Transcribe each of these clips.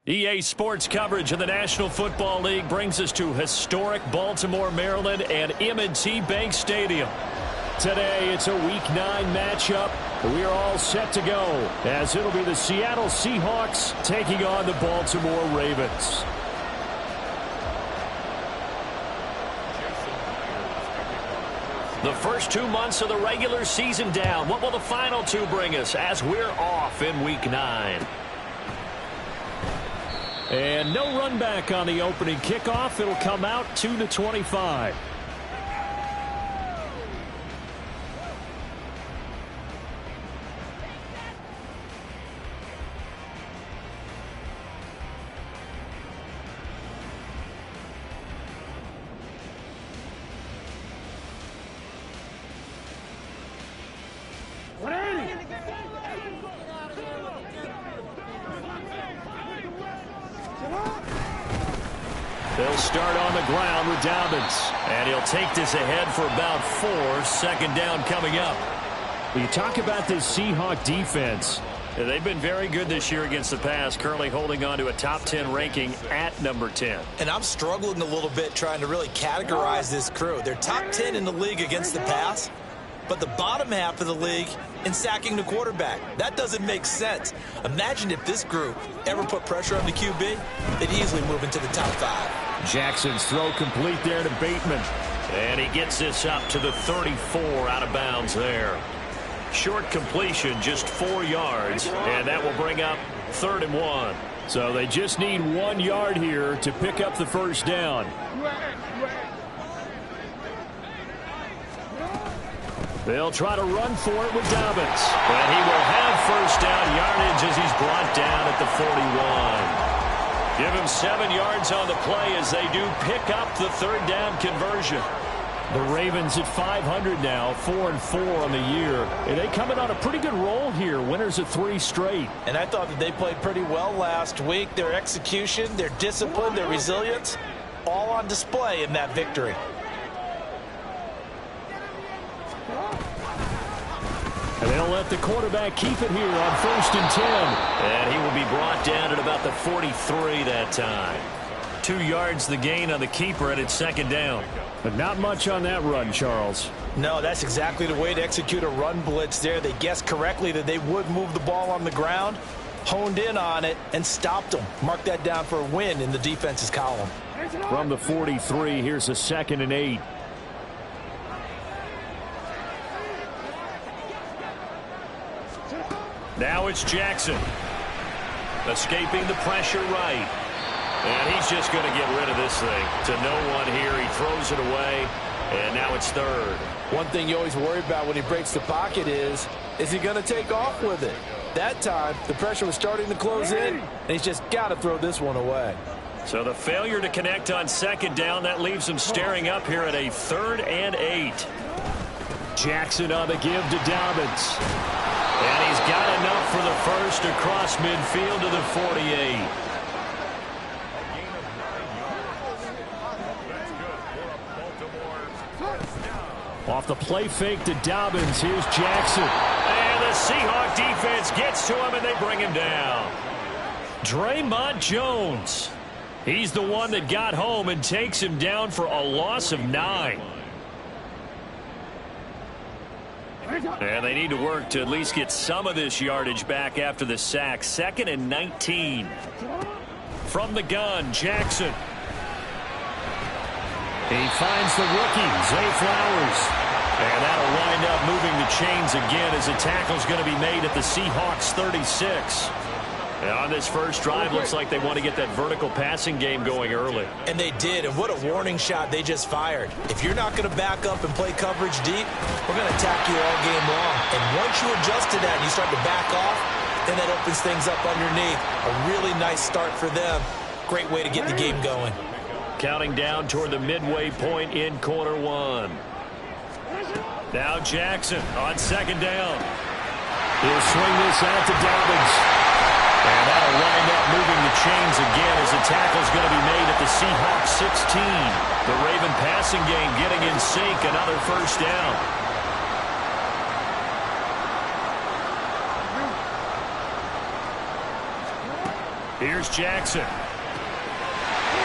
EA Sports coverage of the National Football League brings us to historic Baltimore, Maryland and M&T Bank Stadium. Today, it's a Week 9 matchup. We are all set to go as it'll be the Seattle Seahawks taking on the Baltimore Ravens. The first 2 months of the regular season down. What will the final 2 bring us as we're off in Week 9? And no run back on the opening kickoff. It'll come out 2-25. They'll start on the ground with Dobbins. And he'll take this ahead for about 4. Second down coming up. When you talk about this Seahawk defense, they've been very good this year against the pass, currently holding on to a top 10 ranking at number 10. And I'm struggling a little bit trying to really categorize this crew. They're top 10 in the league against the pass, but the bottom half of the league in sacking the quarterback. That doesn't make sense. Imagine if this group ever put pressure on the QB, they'd easily move into the top 5. Jackson's throw complete there to Bateman. And he gets this up to the 34 out of bounds there. Short completion, just 4 yards, and that will bring up 3rd and 1. So they just need 1 yard here to pick up the first down. They'll try to run for it with Dobbins. And he will have first down yardage as he's brought down at the 41. Give him 7 yards on the play as they do pick up the 3rd down conversion. The Ravens at 500 now, 4-4 on the year. And they coming on a pretty good roll here, winners of 3 straight. And I thought that they played pretty well last week. Their execution, their discipline, their resilience, all on display in that victory. And they'll let the quarterback keep it here on 1st and 10. And he will be brought down at about the 43 that time. 2 yards the gain on the keeper, and it's 2nd down. But not much on that run, Charles. No, that's exactly the way to execute a run blitz there. They guessed correctly that they would move the ball on the ground, honed in on it, and stopped them. Mark that down for a win in the defense's column. From the 43, here's a 2nd and 8. Now it's Jackson. Escaping the pressure right. And he's just going to get rid of this thing to no one here. He throws it away, and now it's 3rd. One thing you always worry about when he breaks the pocket is he going to take off with it? That time, the pressure was starting to close in, and he's just got to throw this one away. So the failure to connect on 2nd down, that leaves him staring up here at a 3rd and 8. Jackson on the give to Dobbins. And he's got enough for the first across midfield to the 48. Off the play fake to Dobbins, here's Jackson. And the Seahawk defense gets to him, and they bring him down. Draymond Jones. He's the one that got home and takes him down for a loss of 9. And they need to work to at least get some of this yardage back after the sack. 2nd and 19. From the gun, Jackson. He finds the rookie, Zay Flowers. And that'll wind up moving the chains again as the tackle's going to be made at the Seahawks 36. And on this first drive, looks like they want to get that vertical passing game going early. And they did, and what a warning shot they just fired. If you're not going to back up and play coverage deep, we're going to attack you all game long. And once you adjust to that and you start to back off, then that opens things up underneath. A really nice start for them. Great way to get the game going. Counting down toward the midway point in quarter 1. Now Jackson on 2nd down. He'll swing this out to Dobbins. And that'll wind up moving the chains again as the tackle's going to be made at the Seahawks 16. The Raven passing game getting in sync. Another first down. Here's Jackson.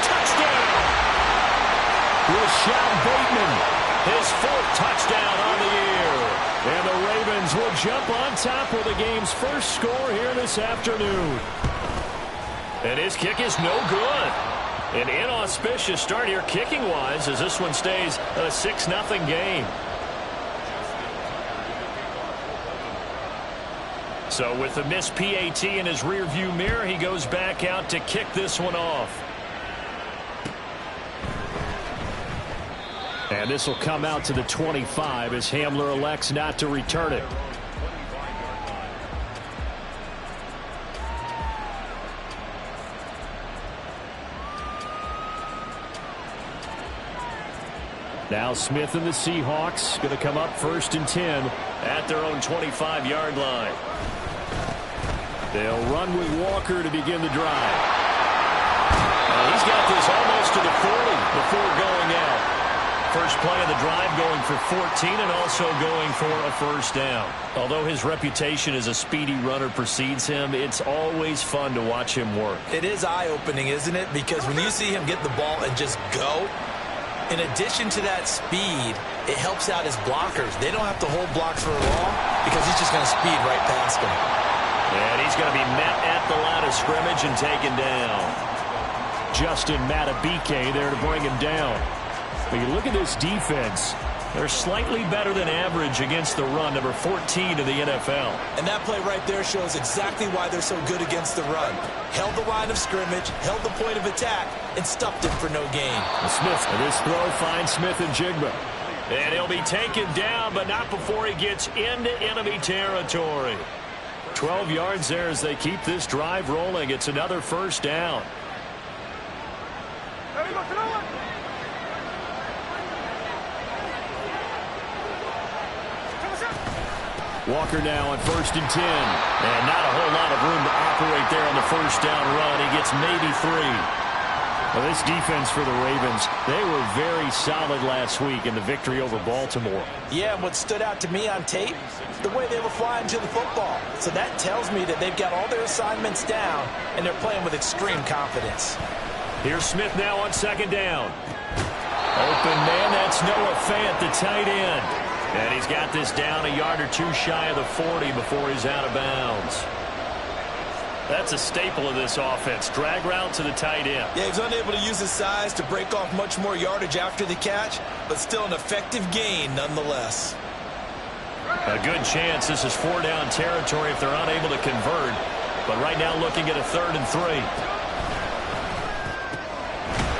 Touchdown! Rashad Bateman, his 4th touchdown on the year. And the Ravens will jump on top with the game's first score here this afternoon. And his kick is no good. An inauspicious start here kicking-wise as this one stays a 6-0 game. So with the missed PAT in his rearview mirror, he goes back out to kick this one off. And this will come out to the 25 as Hamler elects not to return it. Now Smith and the Seahawks going to come up 1st and 10 at their own 25-yard line. They'll run with Walker to begin the drive. And he's got this almost to the 40 before going out. First play of the drive going for 14 and also going for a first down. Although his reputation as a speedy runner precedes him, it's always fun to watch him work. It is eye-opening, isn't it? Because when you see him get the ball and just go, in addition to that speed, it helps out his blockers. They don't have to hold blocks for long because he's just going to speed right past them. And he's going to be met at the line of scrimmage and taken down. Justin Matabike there to bring him down. But you look at this defense, they're slightly better than average against the run, number 14 in the NFL. And that play right there shows exactly why they're so good against the run. Held the line of scrimmage, held the point of attack, and stuffed it for no gain. Smith, this throw finds Smith and Jigba. And he'll be taken down, but not before he gets into enemy territory. 12 yards there as they keep this drive rolling. It's another first down. Walker now on 1st and 10. And not a whole lot of room to operate there on the first down run. He gets maybe 3. Well, this defense for the Ravens, they were very solid last week in the victory over Baltimore. Yeah, and what stood out to me on tape, the way they were flying to the football. So that tells me that they've got all their assignments down, and they're playing with extreme confidence. Here's Smith now on 2nd down. Open man, that's Noah Fant, the tight end. And he's got this down a yard or 2 shy of the 40 before he's out of bounds. That's a staple of this offense. Drag route to the tight end. Yeah, he's unable to use his size to break off much more yardage after the catch, but still an effective gain nonetheless. A good chance this is 4-down territory if they're unable to convert. But right now looking at a 3rd and 3.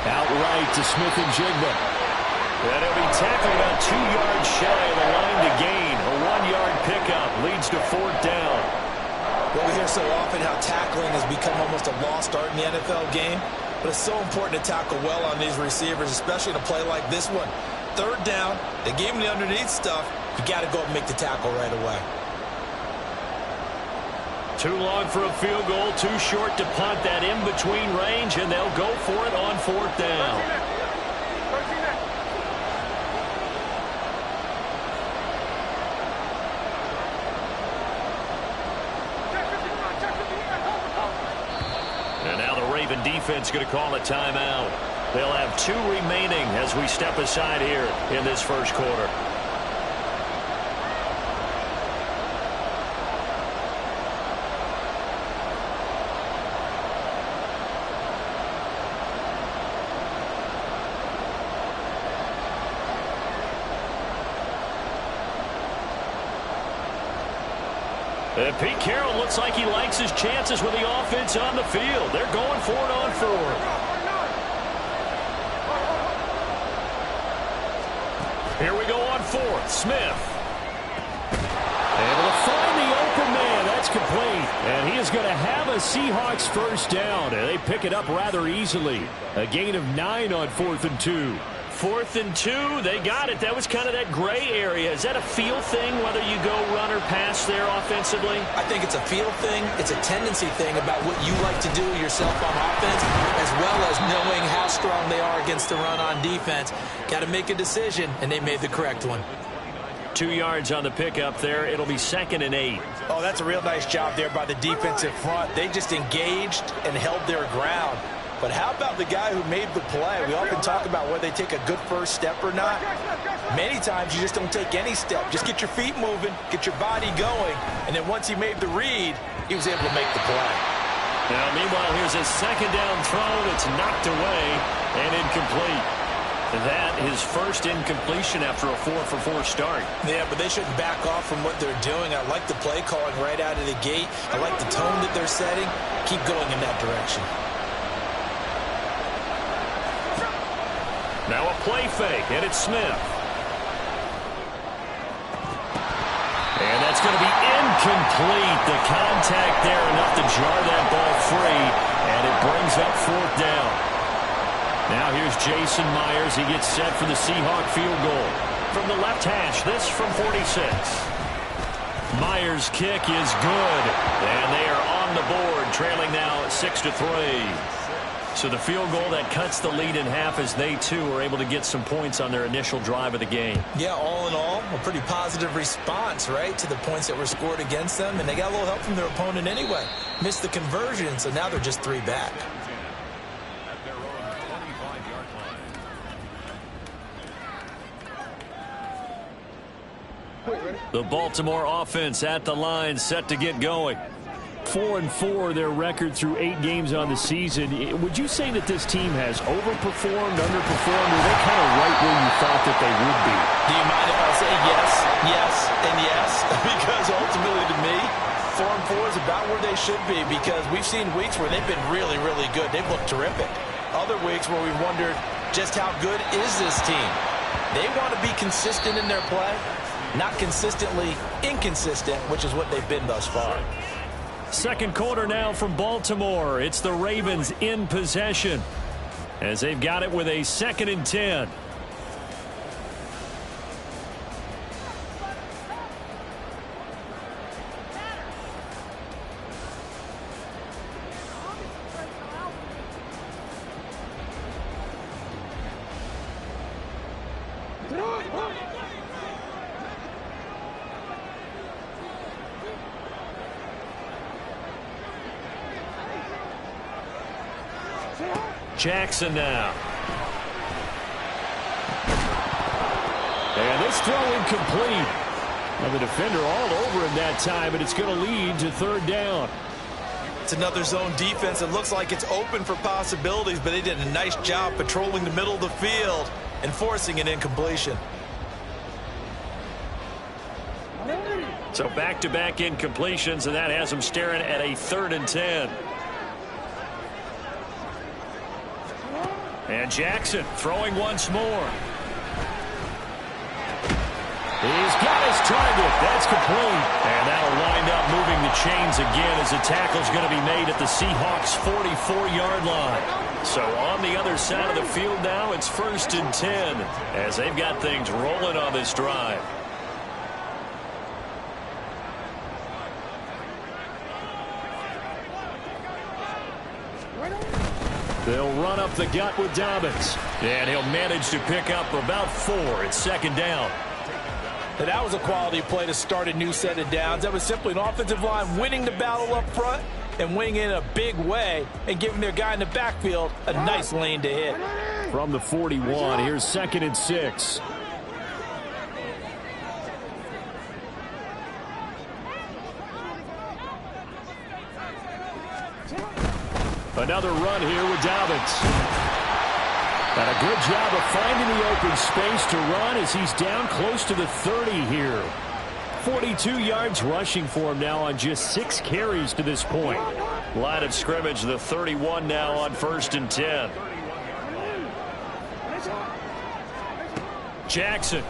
Outright to Smith and Jigba. And he'll be tackled about 2 yards shy of the line to gain. A 1-yard pickup leads to 4th down. Well, we hear so often how tackling has become almost a lost art in the NFL game, but it's so important to tackle well on these receivers, especially in a play like this one. 3rd down, they gave him the underneath stuff. You got to go and make the tackle right away. Too long for a field goal, too short to punt that in-between range, and they'll go for it on 4th down. Defense going to call a timeout. They'll have 2 remaining as we step aside here in this first quarter. And Pete Carroll looks like he likes his chances with the offense on the field. They're going for it on 4th. Here we go on 4th. Smith. Able to find the open man. That's complete. And he is going to have a Seahawks first down. And they pick it up rather easily. A gain of 9 on 4th and 2. 4th and 2, they got it. That was kind of that gray area. Is that a feel thing, whether you go run or pass there offensively? I think it's a feel thing. It's a tendency thing about what you like to do yourself on offense, as well as knowing how strong they are against the run on defense. Got to make a decision, and they made the correct one. 2 yards on the pickup there. It'll be 2nd and 8. Oh, that's a real nice job there by the defensive front. They just engaged and held their ground. But how about the guy who made the play? We often talk about whether they take a good first step or not. Many times you just don't take any step. Just get your feet moving, get your body going, and then once he made the read, he was able to make the play. Now, meanwhile, here's a second down throw that's knocked away and incomplete. That his first incompletion after a 4-for-4 start. Yeah, but they shouldn't back off from what they're doing. I like the play calling right out of the gate. I like the tone that they're setting. Keep going in that direction. Now a play fake, and it's Smith. And that's going to be incomplete. The contact there enough to jar that ball free, and it brings up fourth down. Now here's Jason Myers. He gets set for the Seahawk field goal. From the left hash, this from 46. Myers' kick is good, and they are on the board, trailing now 6-3. So the field goal that cuts the lead in half as they, too, are able to get some points on their initial drive of the game. Yeah, all in all, a pretty positive response, right, to the points that were scored against them. And they got a little help from their opponent anyway. Missed the conversion, so now they're just 3 back. The Baltimore offense at the line, set to get going. 4-4 their record through 8 games on the season. Would you say that this team has overperformed, underperformed, or they're kind of right where you thought that they would be? Do you mind if I say yes, yes, and yes? Because ultimately to me, 4-4 is about where they should be, because we've seen weeks where they've been really, really good. They've looked terrific. Other weeks where we've wondered just how good is this team. They want to be consistent in their play, not consistently inconsistent, which is what they've been thus far. Second quarter now from Baltimore. It's the Ravens in possession as they've got it with a 2nd and 10. Jackson now. And this throw incomplete. Now the defender all over him that time, but it's going to lead to 3rd down. It's another zone defense. It looks like it's open for possibilities, but they did a nice job patrolling the middle of the field and forcing an incompletion. So back-to-back incompletions, and that has them staring at a 3rd and 10. And Jackson throwing once more. He's got his target. That's complete. And that'll wind up moving the chains again as the tackle's going to be made at the Seahawks' 44-yard line. So on the other side of the field now, it's 1st and 10 as they've got things rolling on this drive. They'll run up the gut with Dobbins. And he'll manage to pick up about 4. It's 2nd down. And that was a quality play to start a new set of downs. That was simply an offensive line winning the battle up front and winning in a big way and giving their guy in the backfield a nice lane to hit. From the 41, here's 2nd and 6. Another run here with Dobbins. And a good job of finding the open space to run as he's down close to the 30 here. 42 yards rushing for him now on just 6 carries to this point. Line of scrimmage, the 31 now on 1st and 10. Jackson.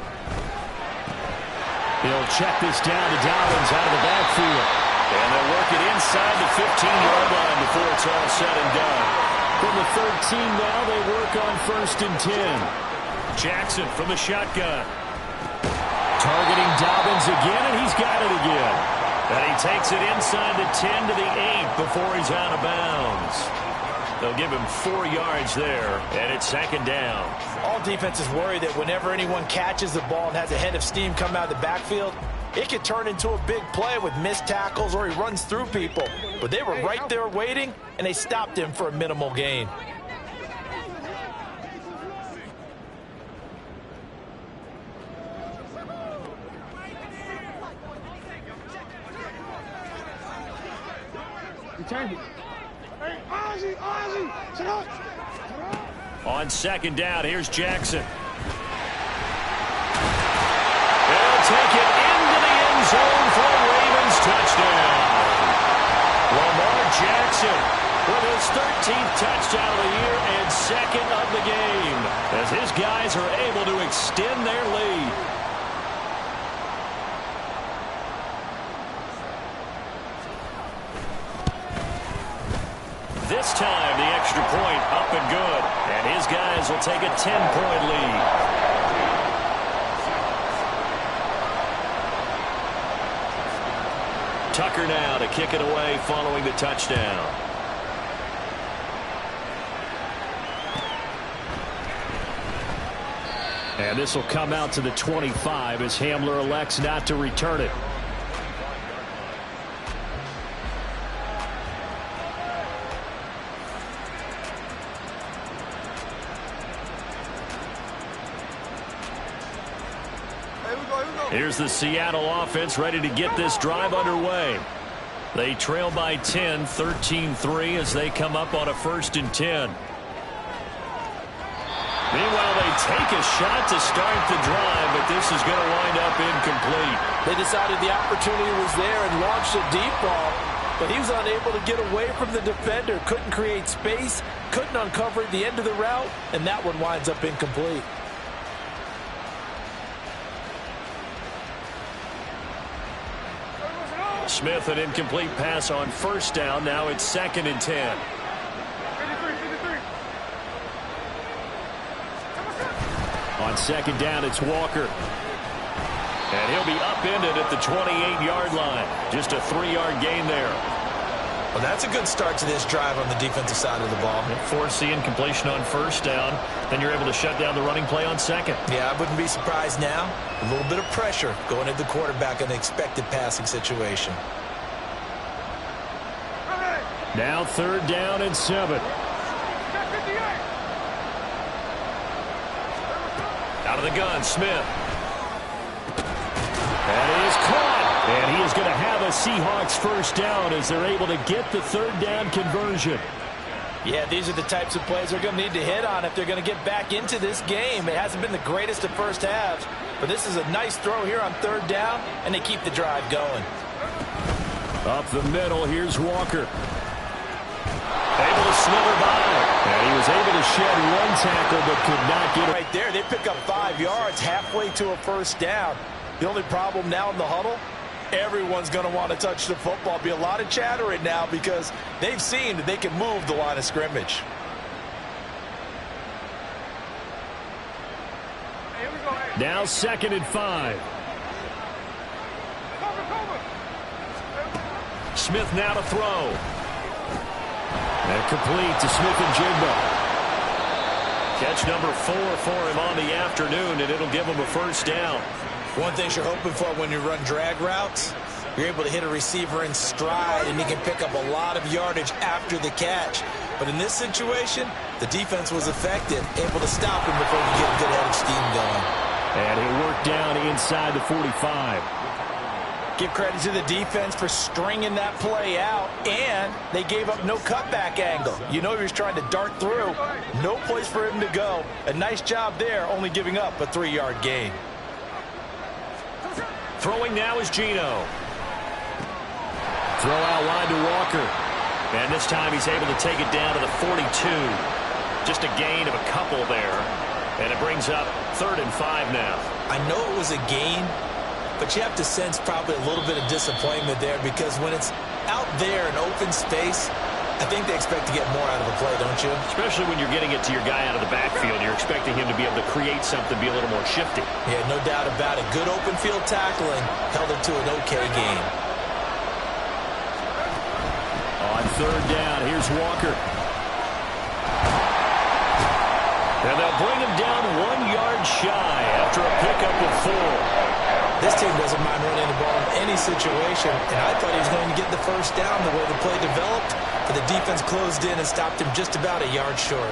He'll check this down to Dobbins out of the backfield. And they'll work it inside the 15-yard line before it's all said and done. From the 13 now, they work on 1st and 10. Jackson from the shotgun. Targeting Dobbins again, and he's got it again. And he takes it inside the 10 to the 8 before he's out of bounds. They'll give him 4 yards there, and it's 2nd down. All defenses worry that whenever anyone catches the ball and has a head of steam come out of the backfield, it could turn into a big play with missed tackles or he runs through people. But they were right there waiting, and they stopped him for a minimal gain. On second down, here's Jackson. They'll take it into the end zone for a Ravens touchdown. Lamar Jackson with his 13th touchdown of the year and second of the game, as his guys are able to extend their lead. This time, the extra point up and good. And his guys will take a 10-point lead. Tucker now to kick it away following the touchdown. And this will come out to the 25 as Hamler elects not to return it. Here's the Seattle offense ready to get this drive underway. They trail by 10, 13-3 as they come up on a 1st and 10. Meanwhile, they take a shot to start the drive, but this is going to wind up incomplete. They decided the opportunity was there and launched a deep ball, but he was unable to get away from the defender, couldn't create space, couldn't uncover the end of the route, and that one winds up incomplete. Smith, an incomplete pass on 1st down. Now it's 2nd and 10. On 2nd down, it's Walker. And he'll be upended at the 28-yard line. Just a 3-yard gain there. Well, that's a good start to this drive on the defensive side of the ball. Force the incompletion on 1st down. Then you're able to shut down the running play on 2nd. Yeah, I wouldn't be surprised now. A little bit of pressure going at the quarterback in an expected passing situation. Now 3rd down and 7. Out of the gun, Smith. That is caught. And he is going to have a Seahawks 1st down as they're able to get the 3rd down conversion. Yeah, these are the types of plays they're going to need to hit on if they're going to get back into this game. It hasn't been the greatest of first halves, but this is a nice throw here on 3rd down, and they keep the drive going. Up the middle, here's Walker. Able to slither by. And he was able to shed one tackle but could not get it. Right there, they pick up 5 yards halfway to a 1st down. The only problem now in the huddle, everyone's going to want to touch the football. Be a lot of chattering now because they've seen that they can move the line of scrimmage. Now 2nd and 5. Smith now to throw. And complete to Smith-Njigba. Catch number 4 for him on the afternoon, and it'll give him a 1st down. One thing you're hoping for when you run drag routes, you're able to hit a receiver in stride, and he can pick up a lot of yardage after the catch. But in this situation, the defense was effective, able to stop him before he get a good head of steam going. And he'll work down inside the 45. Give credit to the defense for stringing that play out, and they gave up no cutback angle. You know he was trying to dart through. No place for him to go. A nice job there, only giving up a 3-yard gain. Throwing now is Geno. Throw out wide to Walker. And this time he's able to take it down to the 42. Just a gain of a couple there. And it brings up 3rd and 5 now. I know it was a gain, but you have to sense probably a little bit of disappointment there because when it's out there in open space, I think they expect to get more out of a play, don't you? Especially when you're getting it to your guy out of the backfield. You're expecting him to be able to create something, be a little more shifty. Yeah, no doubt about it. Good open field tackling held it to an okay game. On 3rd down, here's Walker. And they'll bring him down 1 yard shy after a pickup of 4. This team doesn't mind running the ball in any situation, and I thought he was going to get the first down the way the play developed, but the defense closed in and stopped him just about a yard short.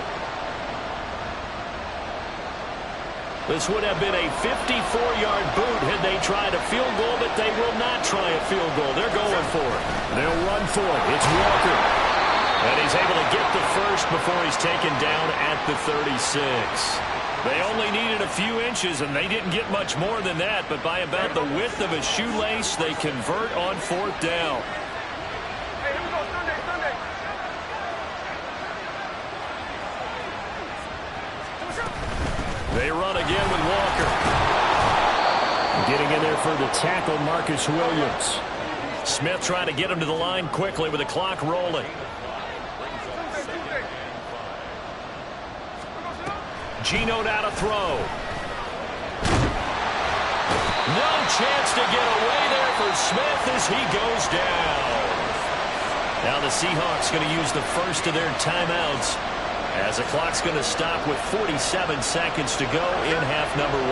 This would have been a 54-yard boot had they tried a field goal, but they will not try a field goal. They're going for it. They'll run for it. It's Walker. And he's able to get the first before he's taken down at the 36. They only needed a few inches, and they didn't get much more than that, but by about the width of a shoelace, they convert on 4th down. They run again with Walker. Getting in there for the tackle, Marcus Williams. Smith trying to get him to the line quickly with the clock rolling. Geno now to throw. No chance to get away there for Smith as he goes down. Now the Seahawks going to use the first of their timeouts as the clock's going to stop with 47 seconds to go in half number 1.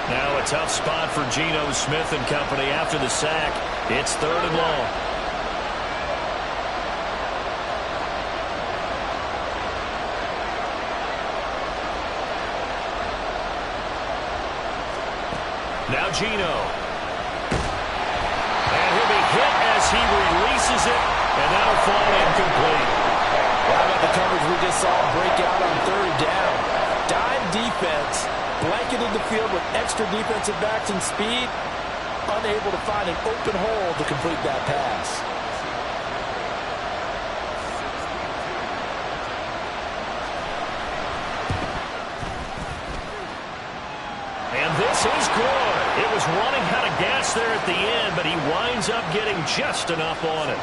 Now a tough spot for Geno Smith and company after the sack. It's 3rd and long. Now Geno. And he'll be hit as he releases it, and that'll fall incomplete. How about the coverage we just saw break out on 3rd down? Dime defense, blanketed the field with extra defensive backs and speed, unable to find an open hole to complete that pass. And this is good. It was running out of gas there at the end, but he winds up getting just enough on it.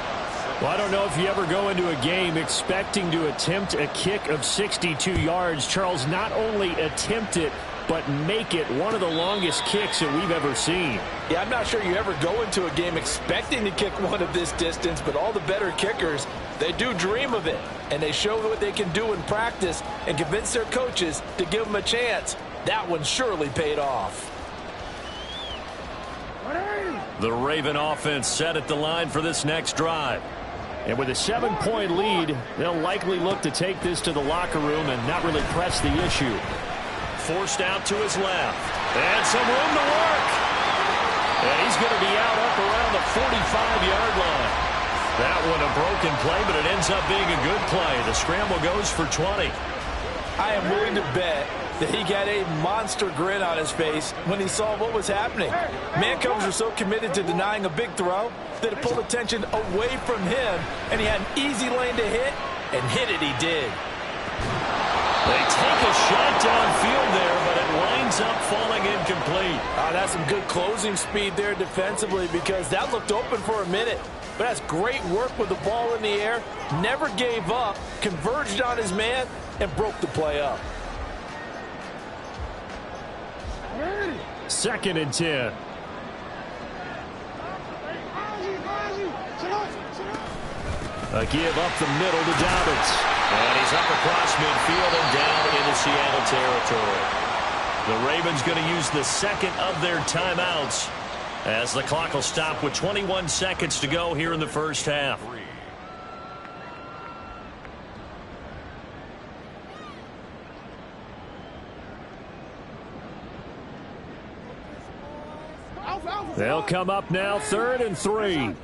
Well, I don't know if you ever go into a game expecting to attempt a kick of 62 yards. Charles, not only attempt it, but make it one of the longest kicks that we've ever seen. Yeah, I'm not sure you ever go into a game expecting to kick one of this distance, but all the better kickers, they do dream of it, and they show what they can do in practice and convince their coaches to give them a chance. That one surely paid off. The Raven offense set at the line for this next drive. And with a 7-point lead, they'll likely look to take this to the locker room and not really press the issue. Forced out to his left. And some room to work. And he's going to be out up around the 45-yard line. That one a broken play, but it ends up being a good play. The scramble goes for 20. I am willing to bet that he got a monster grin on his face when he saw what was happening. Man covers were so committed to denying a big throw that it pulled attention away from him, and he had an easy lane to hit, and hit it he did. They take a shot downfield there, but it winds up falling incomplete. That's some good closing speed there defensively, because that looked open for a minute. But that's great work with the ball in the air, never gave up, converged on his man, and broke the play up. 2nd and 10. A give up the middle to Dobbins. And he's up across midfield and down into Seattle territory. The Ravens going to use the second of their timeouts as the clock will stop with 21 seconds to go here in the first half. They'll come up now, 3rd and 3.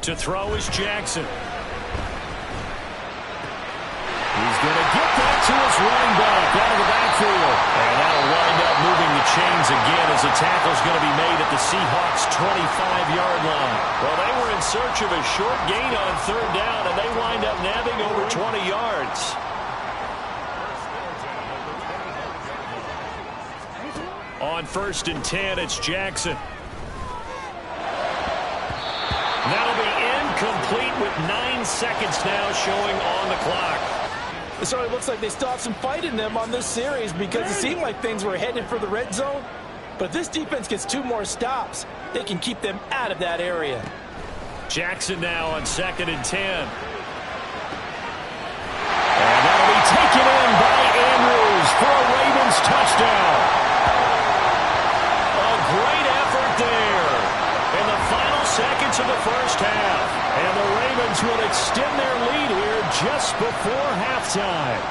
To throw is Jackson. He's going to get that to his running back out of the backfield. And that'll wind up moving the chains again as the tackle's going to be made at the Seahawks' 25-yard line. Well, they were in search of a short gain on 3rd down, and they wind up nabbing over 20 yards. On 1st and 10, it's Jackson. That'll be incomplete with 9 seconds now showing on the clock. It certainly looks like they still have some fight in them on this series, because it seemed like things were headed for the red zone. But if this defense gets 2 more stops, they can keep them out of that area. Jackson now on 2nd and 10. And that'll be taken in Lions will extend their lead here just before halftime.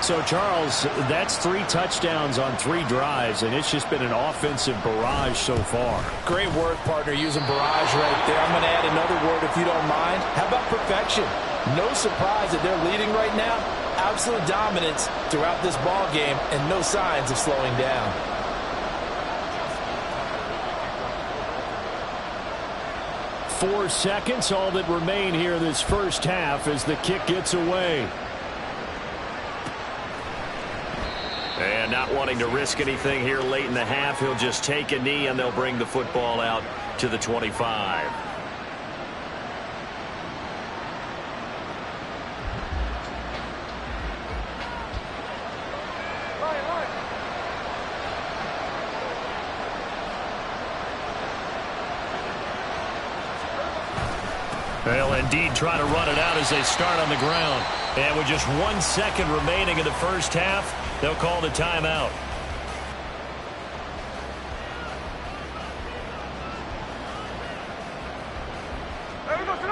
So, Charles, that's 3 touchdowns on 3 drives, and it's just been an offensive barrage so far. Great word, partner, using barrage right there. I'm going to add another word if you don't mind. How about perfection? No surprise that they're leading right now. Absolute dominance throughout this ball game and no signs of slowing down. Four seconds, all that remain here this first half as the kick gets away. And not wanting to risk anything here late in the half, he'll just take a knee and they'll bring the football out to the 25. They'll indeed try to run it out as they start on the ground. And with just 1 second remaining in the first half, they'll call the timeout.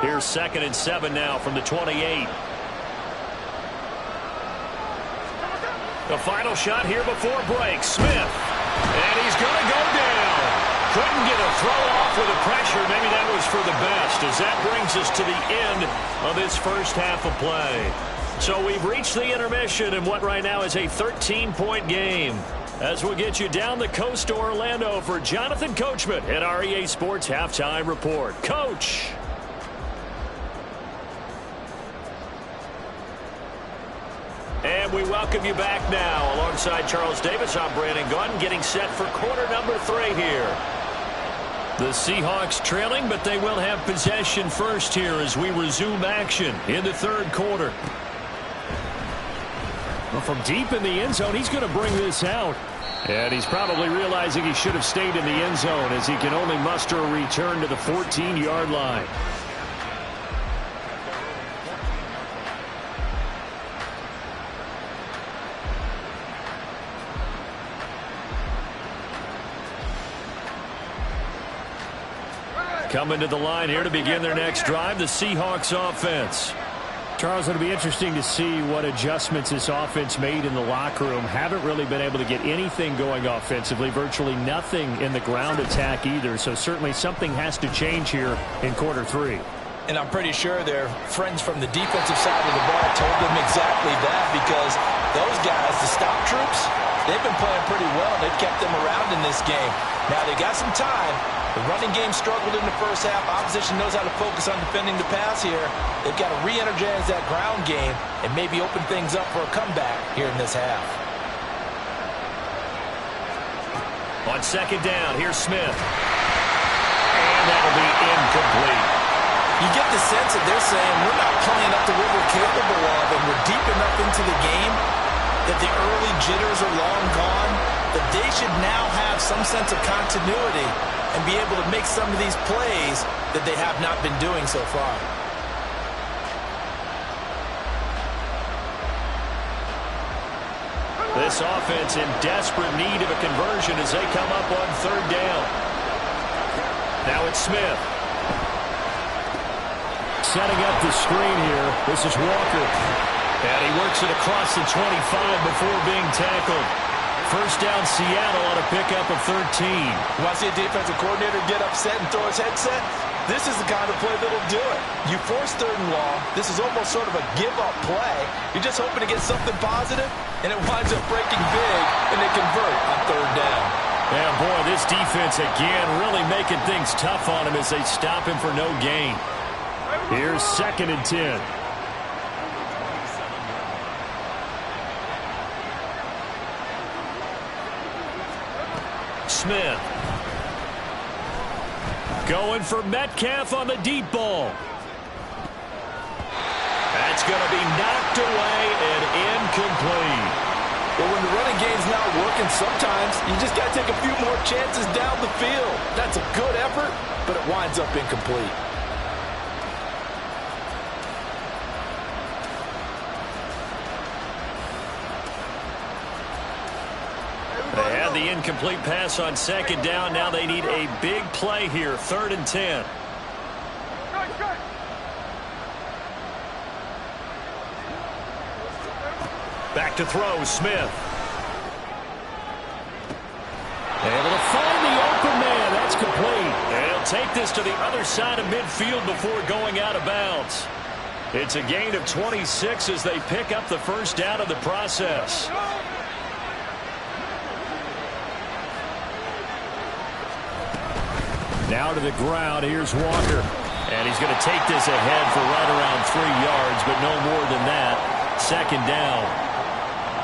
Here's 2nd and 7 now from the 28. The final shot here before break. Smith. And he's going to go down. Couldn't get a throw off with the pressure. Maybe that was for the best, as that brings us to the end of this first half of play. So we've reached the intermission in what right now is a 13-point game. As we'll get you down the coast to Orlando for Jonathan Coachman at our EA Sports Halftime Report. Coach. And we welcome you back now. Alongside Charles Davis, I'm Brandon Gaudin, getting set for quarter number 3 here. The Seahawks trailing, but they will have possession first here as we resume action in the third quarter. Well, from deep in the end zone, he's going to bring this out. And he's probably realizing he should have stayed in the end zone as he can only muster a return to the 14-yard line. Coming to the line here to begin their next drive, the Seahawks offense. Charles, it'll be interesting to see what adjustments this offense made in the locker room. Haven't really been able to get anything going offensively, virtually nothing in the ground attack either. So certainly something has to change here in quarter 3. And I'm pretty sure their friends from the defensive side of the ball told them exactly that, because those guys, the stop troops, they've been playing pretty well. They've kept them around in this game. Now they got some time. The running game struggled in the first half. Opposition knows how to focus on defending the pass here. They've got to re-energize that ground game and maybe open things up for a comeback here in this half. On second down, here's Smith. And that'll be incomplete. You get the sense that they're saying we're not playing up to what we're capable of, and we're deep enough into the game that the early jitters are long gone, that they should now have some sense of continuity and be able to make some of these plays that they have not been doing so far. This offense in desperate need of a conversion as they come up on third down. Now it's Smith. Setting up the screen here. This is Walker. And he works it across the 25 before being tackled. First down, Seattle on a pickup of 13. You want to see a defensive coordinator get upset and throw his headset? This is the kind of play that'll do it. You force 3rd and long. This is almost sort of a give-up play. You're just hoping to get something positive, and it winds up breaking big, and they convert on 3rd down. And boy, this defense again really making things tough on him as they stop him for no gain. Here's 2nd and 10. Smith. Going for Metcalf on the deep ball. That's going to be knocked away and incomplete. Well, when the running game's not working, sometimes you just got to take a few more chances down the field. That's a good effort, but it winds up incomplete. They had the incomplete pass on second down. Now they need a big play here. 3rd and 10. to throw, Smith. Able to find the open man. That's complete. And he'll take this to the other side of midfield before going out of bounds. It's a gain of 26 as they pick up the first down of the process. Now to the ground. Here's Walker. And he's going to take this ahead for right around 3 yards, but no more than that. Second down.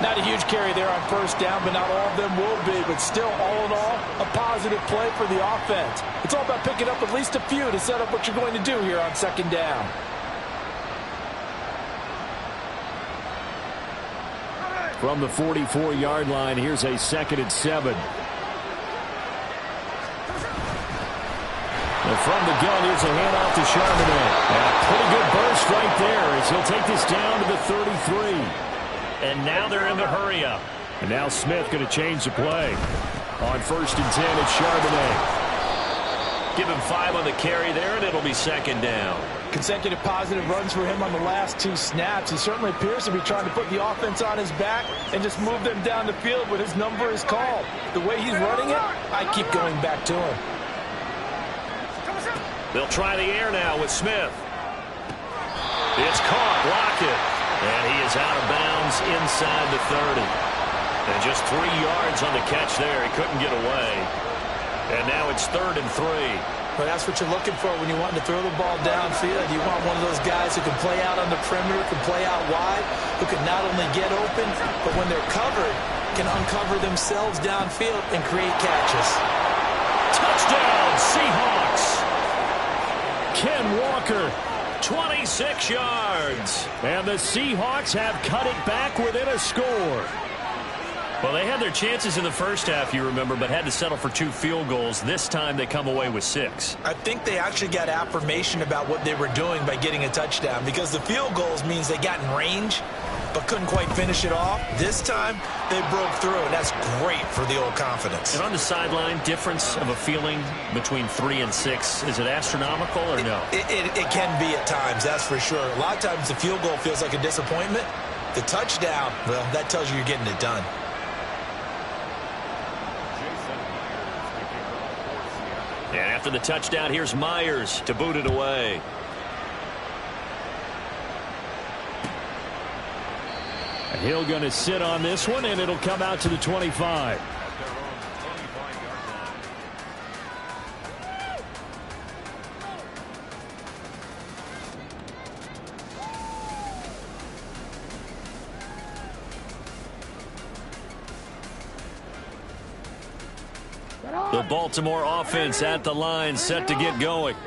Not a huge carry there on first down, but not all of them will be. But still, all in all, a positive play for the offense. It's all about picking up at least a few to set up what you're going to do here on second down. From the 44-yard line, here's a 2nd and 7. And from the gun, here's a handoff to Charbonnet. And a pretty good burst right there as he'll take this down to the 33. And now they're in the hurry-up. And now Smith going to change the play. On 1st and 10, it's Charbonnet. Give him 5 on the carry there, and it'll be second down. Consecutive positive runs for him on the last 2 snaps. He certainly appears to be trying to put the offense on his back and just move them down the field, but his number is called. The way he's running it, I keep going back to him. They'll try the air now with Smith. It's caught. Lockett. And he is out of bounds inside the 30. And just 3 yards on the catch there. He couldn't get away. And now it's 3rd and 3. Well, that's what you're looking for when you want to throw the ball downfield. You want one of those guys who can play out on the perimeter, can play out wide, who can not only get open, but when they're covered, can uncover themselves downfield and create catches. Touchdown, Seahawks. Ken Walker, 26 yards. And the Seahawks have cut it back within a score. Well, they had their chances in the first half, you remember, but had to settle for 2 field goals. This time they come away with 6. I think they actually got affirmation about what they were doing by getting a touchdown, because the field goals means they got in range but couldn't quite finish it off. This time they broke through, and that's great for the old confidence. And on the sideline, difference of a feeling between 3 and 6, is it astronomical or no? It can be at times, that's for sure. A lot of times the field goal feels like a disappointment. The touchdown, well, that tells you you're getting it done. And after the touchdown, here's Myers to boot it away. Hill going to sit on this one, and it'll come out to the 25. The Baltimore offense at the line, set to get going.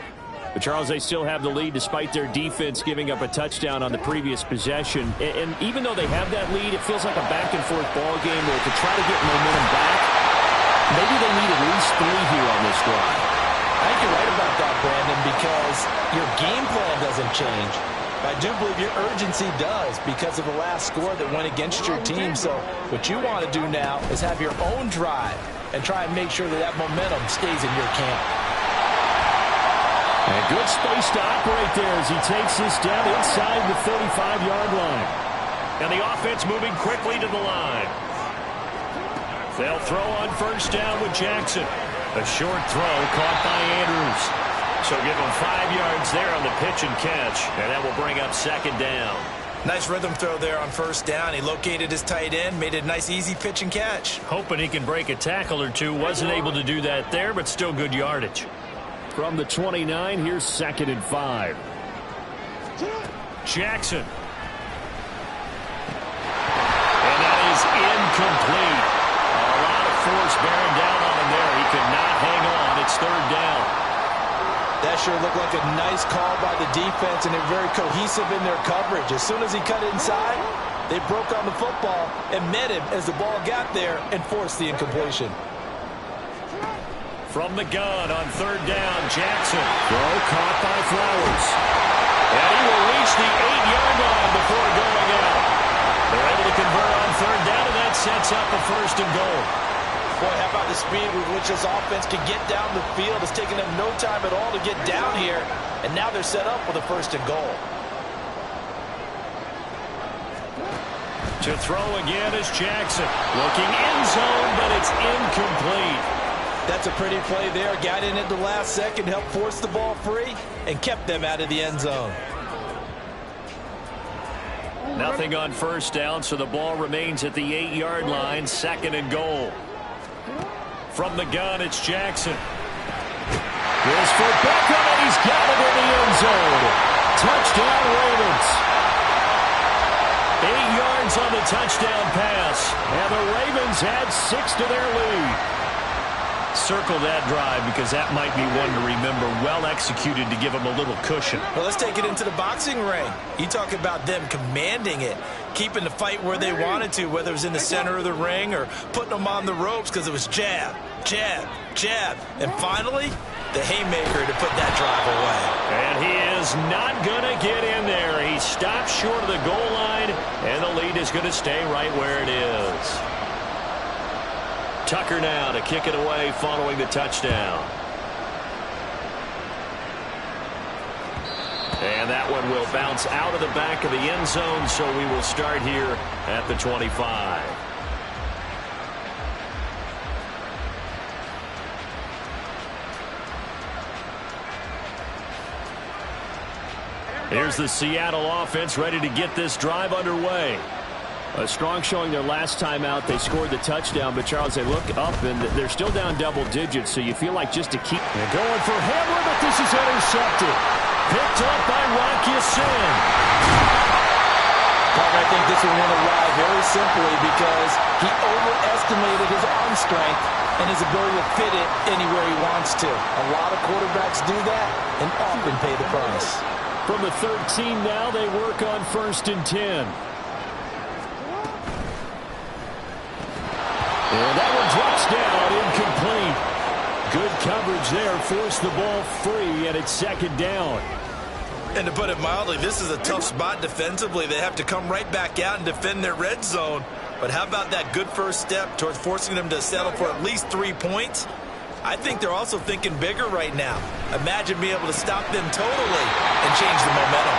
But, Charles, they still have the lead despite their defense giving up a touchdown on the previous possession. And even though they have that lead, it feels like a back-and-forth ball game where to try to get momentum back, maybe they need at least 3 here on this drive. I think you're right about that, Brandon, because your game plan doesn't change. I do believe your urgency does because of the last score that went against your team. So what you want to do now is have your own drive and try and make sure that that momentum stays in your camp. And good space to operate there as he takes this down inside the 35-yard line. And the offense moving quickly to the line. They'll throw on first down with Jackson. A short throw caught by Andrews. So give him 5 yards there on the pitch and catch. And that will bring up second down. Nice rhythm throw there on first down. He located his tight end, made it a nice easy pitch and catch. Hoping he can break a tackle or two. Wasn't able to do that there, but still good yardage. From the 29, here's 2nd and 5. Jackson. And that is incomplete. A lot of force bearing down on him there. He could not hang on. It's 3rd down. That sure looked like a nice call by the defense, and they're very cohesive in their coverage. As soon as he cut inside, they broke on the football and met him as the ball got there and forced the incompletion. From the gun on 3rd down, Jackson. Throw caught by Flowers. And he will reach the 8-yard line before going out. They're able to convert on 3rd down, and that sets up a 1st and goal. Boy, how about the speed with which this offense can get down the field? It's taken them no time at all to get down here, and now they're set up with a 1st and goal. To throw again is Jackson. Looking end zone, but it's incomplete. That's a pretty play there. Got in at the last second, helped force the ball free, and kept them out of the end zone. Nothing on first down, so the ball remains at the 8-yard line, 2nd and goal. From the gun, it's Jackson. Here's for Beckham, and he's got it in the end zone. Touchdown, Ravens. 8 yards on the touchdown pass, and the Ravens add 6 to their lead. Circle that drive because that might be one to remember. Well executed to give them a little cushion. Well, let's take it into the boxing ring. You talk about them commanding it, keeping the fight where they wanted to, whether it was in the center of the ring or putting them on the ropes because it was jab, jab, jab. And finally, the haymaker to put that drive away. And he is not going to get in there. He stopped short of the goal line, and the lead is going to stay right where it is. Tucker now to kick it away following the touchdown. And that one will bounce out of the back of the end zone, so we will start here at the 25. Here's the Seattle offense ready to get this drive underway. A strong showing their last time out. They scored the touchdown, but Charles, they look up and they're still down double digits, so you feel like just to keep... They're going for Hamler, but this is intercepted. Picked up by Rock Ya-Sin. I think this one went awry very simply because he overestimated his arm strength and his ability to fit it anywhere he wants to. A lot of quarterbacks do that and often pay the price. From the 13 now, they work on 1st and 10. And that one drops down, incomplete. Good coverage there, forced the ball free, and it's 2nd down. And to put it mildly, this is a tough spot defensively. They have to come right back out and defend their red zone. But how about that good first step towards forcing them to settle for at least 3 points? I think they're also thinking bigger right now. Imagine being able to stop them totally and change the momentum.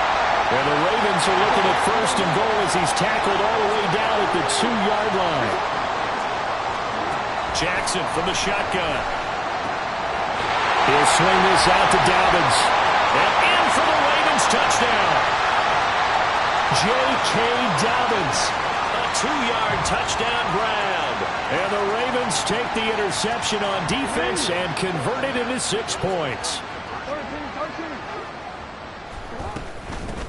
And the Ravens are looking at 1st and goal as he's tackled all the way down at the 2-yard line. Jackson from the shotgun. He'll swing this out to Dobbins. And in for the Ravens touchdown. J.K. Dobbins. A 2-yard touchdown grab. And the Ravens take the interception on defense and convert it into 6 points.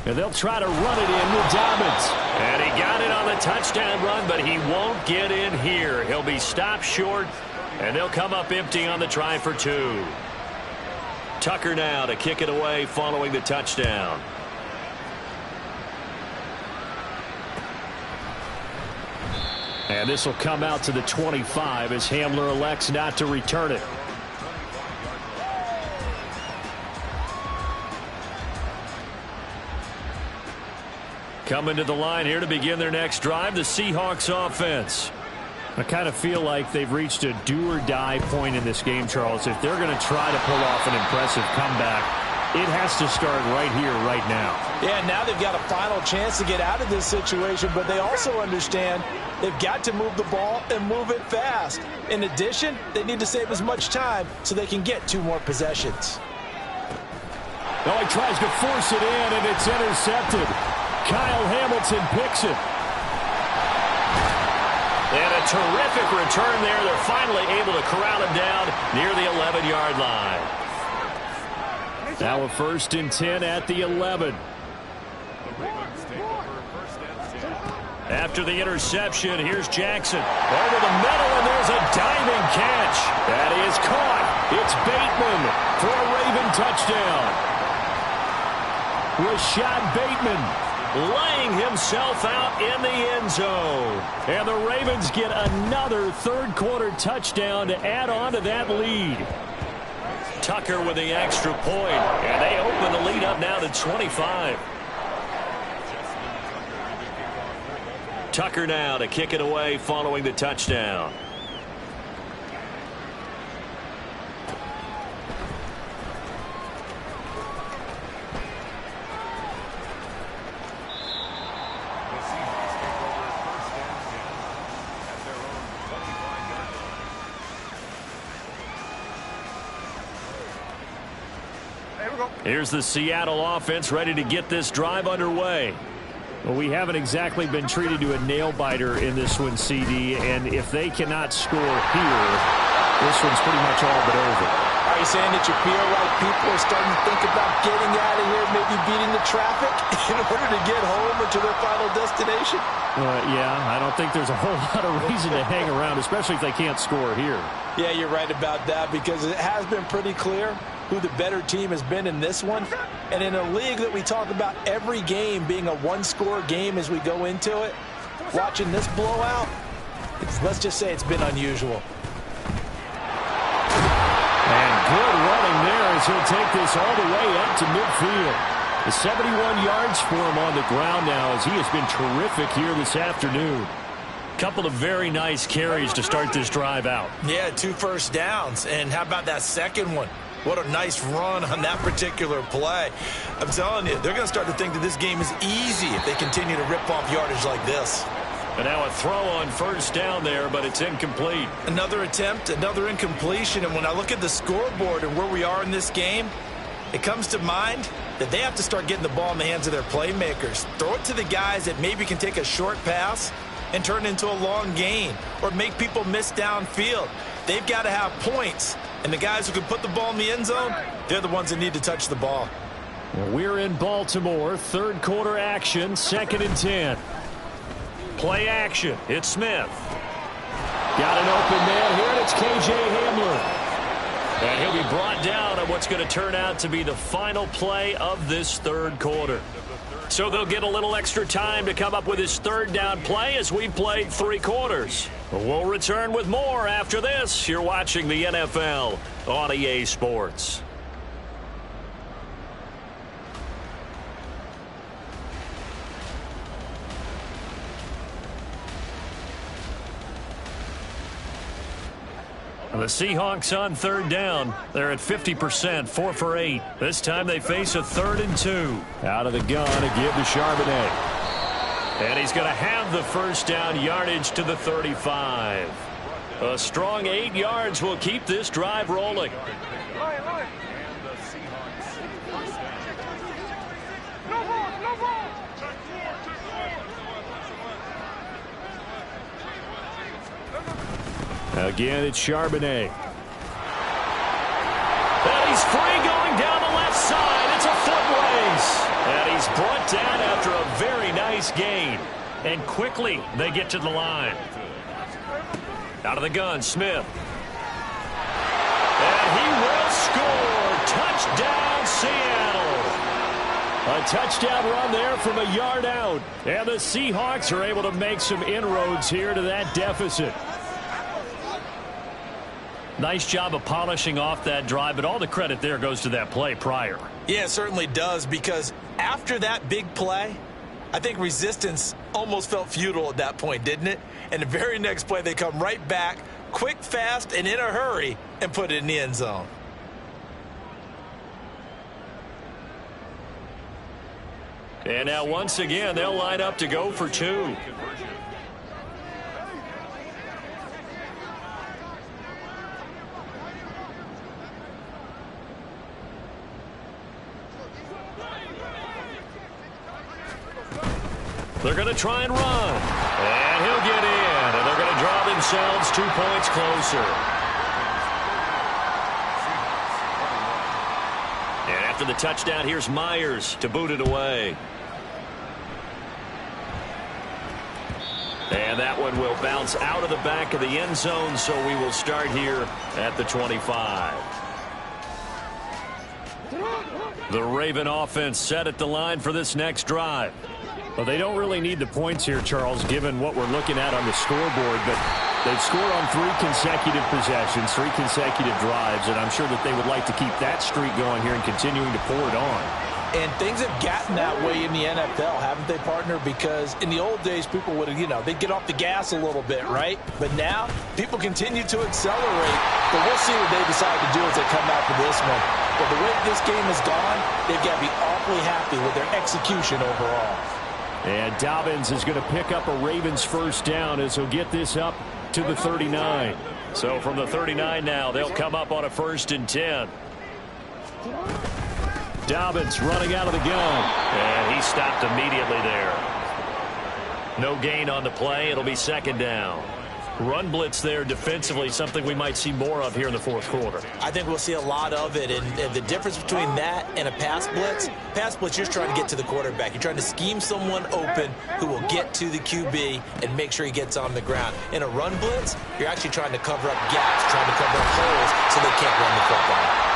And they'll try to run it in with Dobbins. And he got it on the touchdown run, but he won't get in here. He'll be stopped short, and they'll come up empty on the try for 2. Tucker now to kick it away following the touchdown. And this will come out to the 25 as Hamler elects not to return it. Coming to the line here to begin their next drive, the Seahawks offense. I kind of feel like they've reached a do-or-die point in this game, Charles. If they're going to try to pull off an impressive comeback, it has to start right here, right now. Yeah, now they've got a final chance to get out of this situation, but they also understand they've got to move the ball and move it fast. In addition, they need to save as much time so they can get 2 more possessions. Oh, he tries to force it in, and it's intercepted. Kyle Hamilton picks it. And a terrific return there. They're finally able to corral him down near the 11-yard line. Now a 1st and 10 at the 11. After the interception, here's Jackson. Over the middle, and there's a diving catch. That is caught. It's Bateman for a Raven touchdown. Rashad Bateman laying himself out in the end zone. And the Ravens get another 3rd-quarter touchdown to add on to that lead. Tucker with the extra point, and they open the lead up now to 25. Tucker now to kick it away following the touchdown. Here's the Seattle offense ready to get this drive underway. Well, we haven't exactly been treated to a nail-biter in this one, CD, and if they cannot score here, this one's pretty much all but over. Are you saying that you feel like people are starting to think about getting out of here, maybe beating the traffic in order to get home or to their final destination? Yeah, I don't think there's a whole lot of reason to hang around, especially if they can't score here. Yeah, you're right about that, because it has been pretty clear who the better team has been in this one. And in a league that we talk about every game being a one-score game as we go into it, watching this blowout, let's just say it's been unusual. And good running there as he'll take this all the way up to midfield. The 71 yards for him on the ground now as he has been terrific here this afternoon. Couple of very nice carries to start this drive out. Yeah, 2 first downs. And how about that second one? What a nice run on that particular play. I'm telling you, they're going to start to think that this game is easy if they continue to rip off yardage like this. And now a throw on first down there, but it's incomplete. Another attempt, another incompletion. And when I look at the scoreboard and where we are in this game, it comes to mind that they have to start getting the ball in the hands of their playmakers. Throw it to the guys that maybe can take a short pass and turn it into a long gain or make people miss downfield. They've got to have points. And the guys who can put the ball in the end zone, they're the ones that need to touch the ball. Well, we're in Baltimore. Third quarter action, 2nd and 10. Play action. It's Smith. Got an open man here, and it's K.J. Hamler. And he'll be brought down on what's going to turn out to be the final play of this third quarter. So they'll get a little extra time to come up with his third down play as we've played 3 quarters. We'll return with more after this. You're watching the NFL on EA Sports. The Seahawks on third down. They're at 50%, 4 for 8. This time they face a 3rd and 2. Out of the gun to give to Charbonnet. And he's going to have the first down yardage to the 35. A strong 8 yards will keep this drive rolling. Again, it's Charbonnet. And he's free going down the left side. It's a foot race. And he's brought down after a very nice gain. And quickly they get to the line. Out of the gun, Smith. And he will score. Touchdown, Seattle. A touchdown run there from a yard out. And the Seahawks are able to make some inroads here to that deficit. Nice job of polishing off that drive, but all the credit there goes to that play prior. Yeah, it certainly does, because after that big play, I think resistance almost felt futile at that point, didn't it? And the very next play, they come right back, quick, fast, and in a hurry, and put it in the end zone. And now once again, they'll line up to go for 2. They're going to try and run. And he'll get in. And they're going to draw themselves 2 points closer. And after the touchdown, here's Myers to boot it away. And that one will bounce out of the back of the end zone, so we will start here at the 25. The Raven offense set at the line for this next drive. Well, they don't really need the points here, Charles, given what we're looking at on the scoreboard, but they've scored on 3 consecutive possessions, 3 consecutive drives, and I'm sure that they would like to keep that streak going here and continuing to pour it on. And things have gotten that way in the NFL, haven't they, partner? Because in the old days, people would, they'd get off the gas a little bit, right? But now, people continue to accelerate. But we'll see what they decide to do as they come out for this one. But the way this game has gone, they've got to be awfully happy with their execution overall. And Dobbins is going to pick up a Ravens first down as he'll get this up to the 39. So from the 39 now, they'll come up on a 1st and 10. Dobbins running out of the gun. And he stopped immediately there. No gain on the play. It'll be second down. Run blitz there defensively, something we might see more of here in the fourth quarter. I think we'll see a lot of it, and the difference between that and a pass blitz, you're just trying to get to the quarterback. You're trying to scheme someone open who will get to the QB and make sure he gets on the ground. In a run blitz, you're actually trying to cover up gaps, trying to cover up holes so they can't run the football.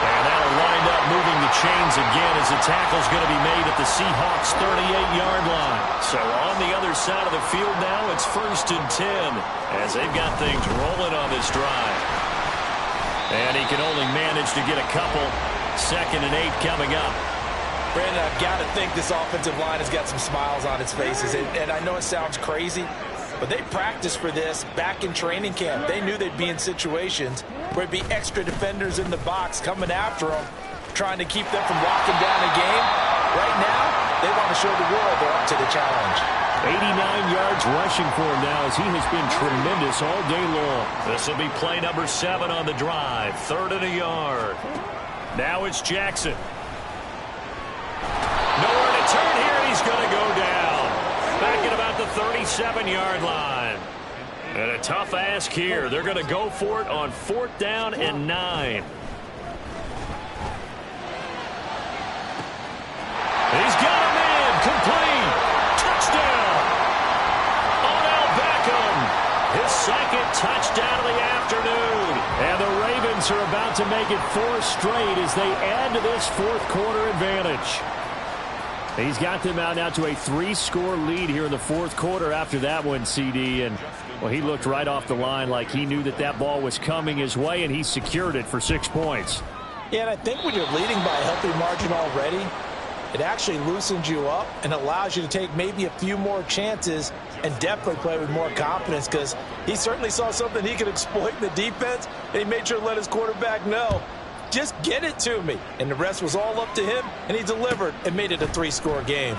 And that'll wind up moving the chains again as the tackle's going to be made at the Seahawks' 38-yard line. So on the other side of the field now, it's 1st and 10 as they've got things rolling on this drive. And he can only manage to get a couple. 2nd and 8 coming up. Brandon, I've got to think this offensive line has got some smiles on its faces. And I know it sounds crazy, but they practiced for this back in training camp. They knew they'd be in situations where it'd be extra defenders in the box coming after them, trying to keep them from locking down a game. Right now, they want to show the world they're up to the challenge. 89 yards rushing for him now as he has been tremendous all day long. This will be play number 7 on the drive. 3rd and a yard. Now it's Jackson. Nowhere to turn here. He's going to go down. Back at about the 37-yard line. And a tough ask here. They're going to go for it on 4th down and 9. He's got him in. Complete. Touchdown. Odell Beckham. His 2nd touchdown of the afternoon. And the Ravens are about to make it 4 straight as they add to this fourth quarter advantage. He's got them out now to a 3-score lead here in the fourth quarter after that one, CD. And, well, he looked right off the line like he knew that that ball was coming his way, and he secured it for 6 points. Yeah, and I think when you're leading by a healthy margin already, it actually loosens you up and allows you to take maybe a few more chances and definitely play with more confidence because he certainly saw something he could exploit in the defense, and he made sure to let his quarterback know, just get it to me. And the rest was all up to him, and he delivered and made it a 3-score game.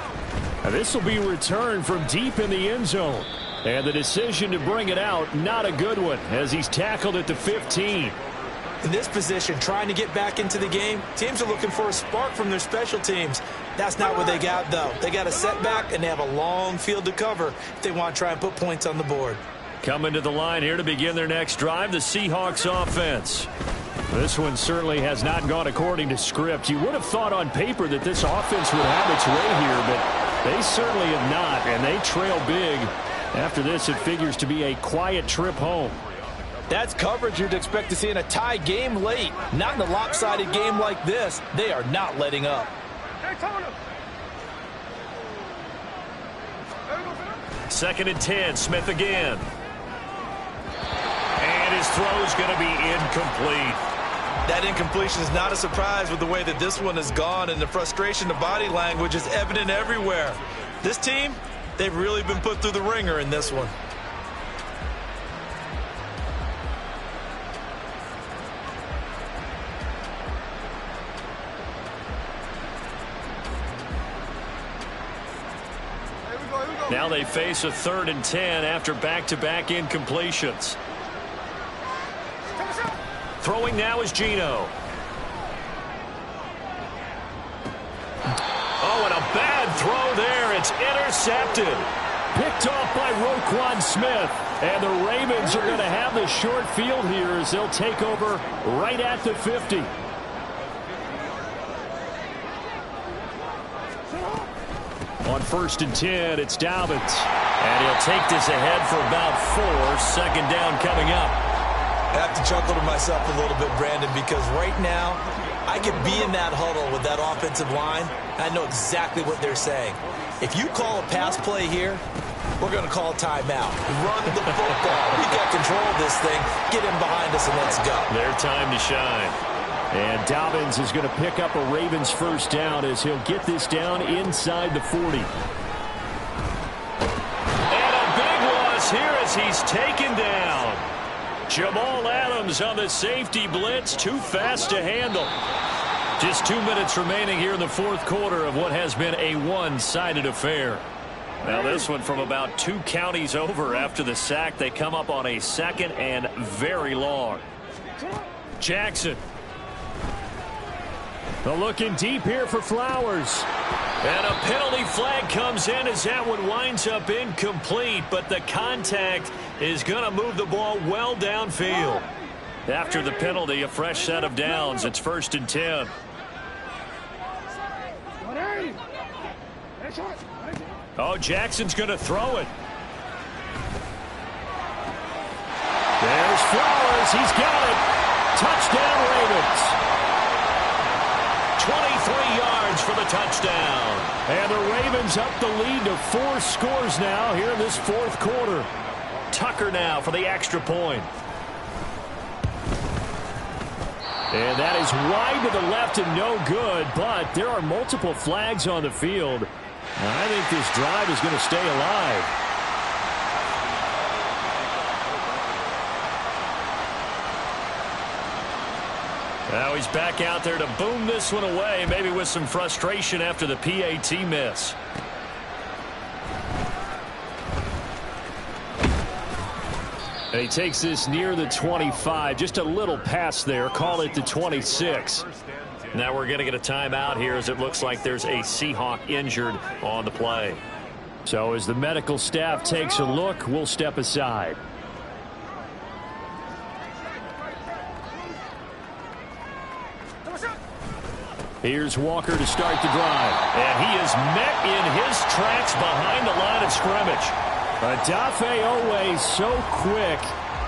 Now this will be returned from deep in the end zone. And the decision to bring it out, not a good one, as he's tackled at the 15. In this position, trying to get back into the game, teams are looking for a spark from their special teams. That's not what they got, though. They got a setback, and they have a long field to cover if they want to try and put points on the board. Coming to the line here to begin their next drive, the Seahawks offense. This one certainly has not gone according to script. You would have thought on paper that this offense would have its way here, but they certainly have not, and they trail big. After this, it figures to be a quiet trip home. That's coverage you'd expect to see in a tie game late. Not in a lopsided game like this. They are not letting up. 2nd and 10, Smith again. And his throw's going to be incomplete. That incompletion is not a surprise with the way that this one has gone, and the frustration, the body language is evident everywhere. This team, they've really been put through the ringer in this one. Now they face a 3rd and 10 after back-to-back incompletions. Throwing now is Geno. Oh, and a bad throw there. It's intercepted. Picked off by Roquan Smith. And the Ravens are going to have the short field here as they'll take over right at the 50. On 1st and 10, it's Dobbins. And he'll take this ahead for about 4. 2nd down coming up. I have to chuckle to myself a little bit, Brandon, because right now I could be in that huddle with that offensive line. I know exactly what they're saying. If you call a pass play here, we're going to call a timeout. Run the football. We got control of this thing. Get in behind us and let's go. Their time to shine. And Dobbins is going to pick up a Ravens 1st down as he'll get this down inside the 40. And a big loss here as he's taken down. Jamal Adams on the safety blitz, too fast to handle. Just 2 minutes remaining here in the fourth quarter of what has been a one-sided affair. Now this one from about 2 counties over after the sack. They come up on a 2nd and very long. Jackson. Well, looking deep here for Flowers. And a penalty flag comes in as that one winds up incomplete, but the contact is going to move the ball well downfield. After the penalty, a fresh set of downs. It's 1st and 10. Oh, Jackson's going to throw it. There's Flowers. He's got it. Touchdown, Ravens. 23 yards for the touchdown. And the Ravens up the lead to 4 scores now here in this 4th quarter. Tucker now for the extra point. And that is wide to the left and no good, but there are multiple flags on the field. And I think this drive is going to stay alive. Now he's back out there to boom this one away, maybe with some frustration after the PAT miss. And he takes this near the 25. Just a little pass there. Call it the 26. Now we're going to get a timeout here as it looks like there's a Seahawk injured on the play. So as the medical staff takes a look, we'll step aside. Here's Walker to start the drive. And he is met in his tracks behind the line of scrimmage. Odafe Oweh so quick,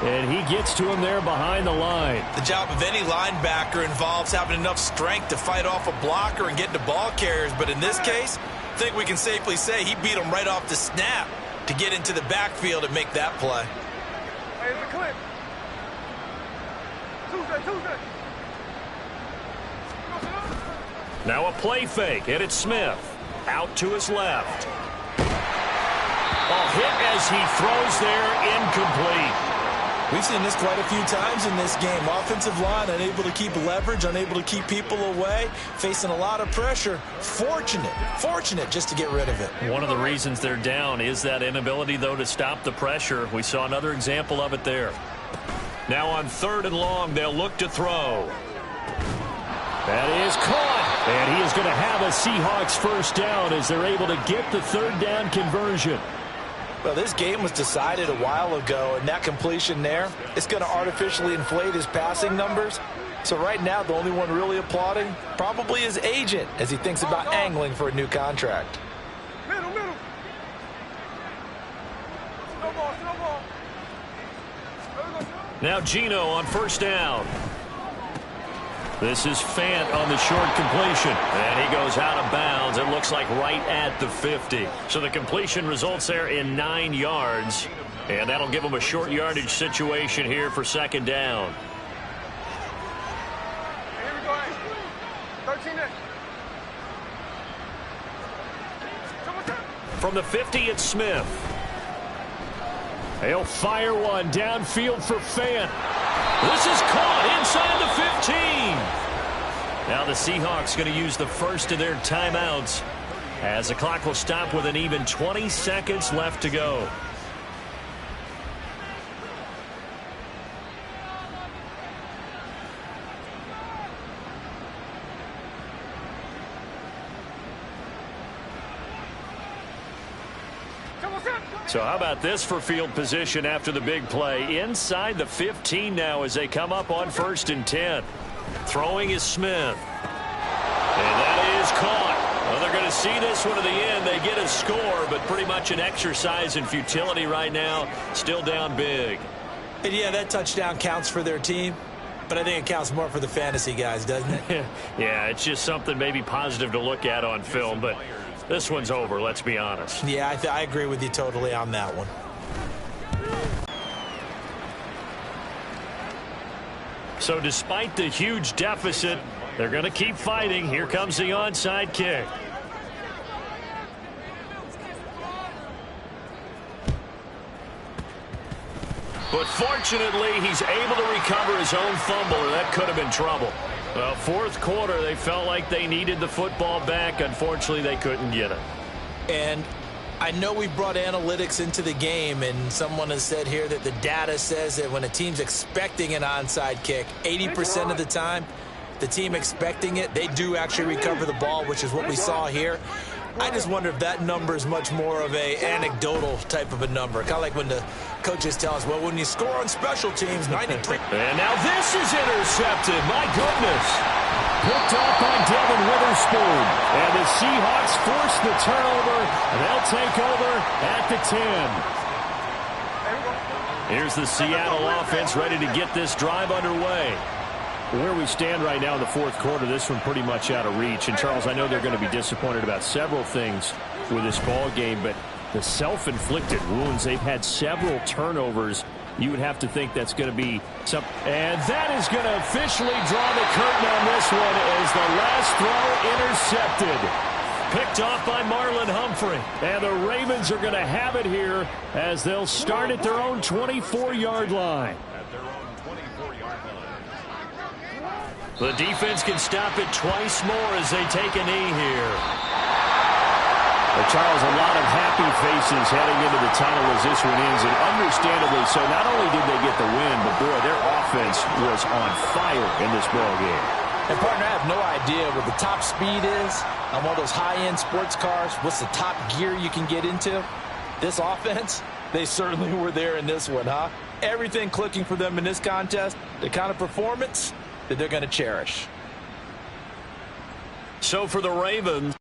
and he gets to him there behind the line. The job of any linebacker involves having enough strength to fight off a blocker and get to ball carriers. But in this case, I think we can safely say he beat him right off the snap to get into the backfield and make that play. Hey, it's a clip. Tuesday. Now a play fake, and it's Smith. Out to his left. Hit as he throws there, incomplete. We've seen this quite a few times in this game. Offensive line unable to keep leverage, unable to keep people away, facing a lot of pressure. Fortunate just to get rid of it. One of the reasons they're down is that inability, though, to stop the pressure. We saw another example of it there. Now on 3rd and long, they'll look to throw. That is caught. And he is going to have a Seahawks first down as they're able to get the 3rd down conversion. Well, this game was decided a while ago, and that completion there, it's going to artificially inflate his passing numbers. So right now, the only one really applauding probably his agent as he thinks about angling for a new contract. Middle. Snowball. Now Geno on 1st down. This is Fant on the short completion. And he goes out of bounds. It looks like right at the 50. So the completion results there in 9 yards. And that'll give him a short yardage situation here for 2nd down. Here we go. 13. From the 50, it's Smith. He'll fire one downfield for Fant. This is caught inside the 15. Now the Seahawks going to use the first of their timeouts as the clock will stop with an even 20 seconds left to go. So how about this for field position after the big play? Inside the 15 now as they come up on 1st and 10. Throwing is Smith. And that is caught. Well, they're going to see this one to the end. They get a score, but pretty much an exercise in futility right now. Still down big. And yeah, that touchdown counts for their team, but I think it counts more for the fantasy guys, doesn't it? Yeah, it's just something maybe positive to look at on film, but this one's over, let's be honest. Yeah, I agree with you totally on that one. So despite the huge deficit, they're going to keep fighting. Here comes the onside kick. But fortunately, he's able to recover his own fumble, or that could have been trouble. Well, 4th quarter, they felt like they needed the football back. Unfortunately, they couldn't get it. And I know we brought analytics into the game, and someone has said here that the data says that when a team's expecting an onside kick, 80% of the time, the team expecting it, they do actually recover the ball, which is what we saw here. I just wonder if that number is much more of a anecdotal type of a number. Kind of like when the coaches tell us, well, when you score on special teams, 93. And now this is intercepted. My goodness. Picked off by Devin Witherspoon. And the Seahawks force the turnover. And they'll take over at the 10. Here's the Seattle offense ready to get this drive underway. Where we stand right now in the fourth quarter, this one pretty much out of reach. And, Charles, I know they're going to be disappointed about several things with this ball game, but the self-inflicted wounds, they've had several turnovers. You would have to think that's going to be some. And that is going to officially draw the curtain on this one as the last throw intercepted. Picked off by Marlon Humphrey. And the Ravens are going to have it here as they'll start at their own 24-yard line. The defense can stop it twice more as they take a knee here. Well, Charles, a lot of happy faces heading into the tunnel as this one ends, and understandably so. Not only did they get the win, but, boy, their offense was on fire in this ballgame. And, partner, I have no idea what the top speed is on one of those high-end sports cars. What's the top gear you can get into? This offense, they certainly were there in this one, huh? Everything clicking for them in this contest, the kind of performance that they're going to cherish. So for the Ravens,